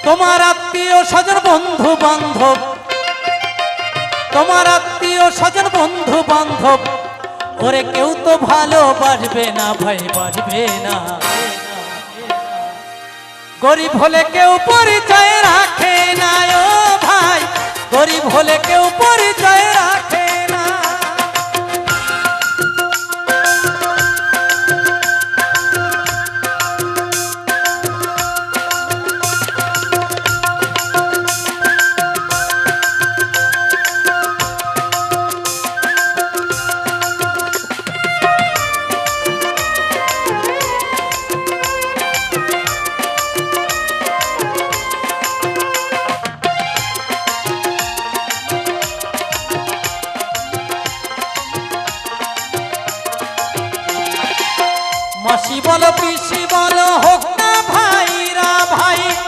তোমার আত্মীয় স্বজন বন্ধু বান্ধব, তোমার আত্মীয় স্বজন বন্ধু বান্ধব, ওরে কেউ তো ভালোবাসবে না ভাই, বাসবে না। গরিব হলে কেউ পরিচয় রাখে না ও ভাই, গরিব হলে কেউ পরিচয় রাখে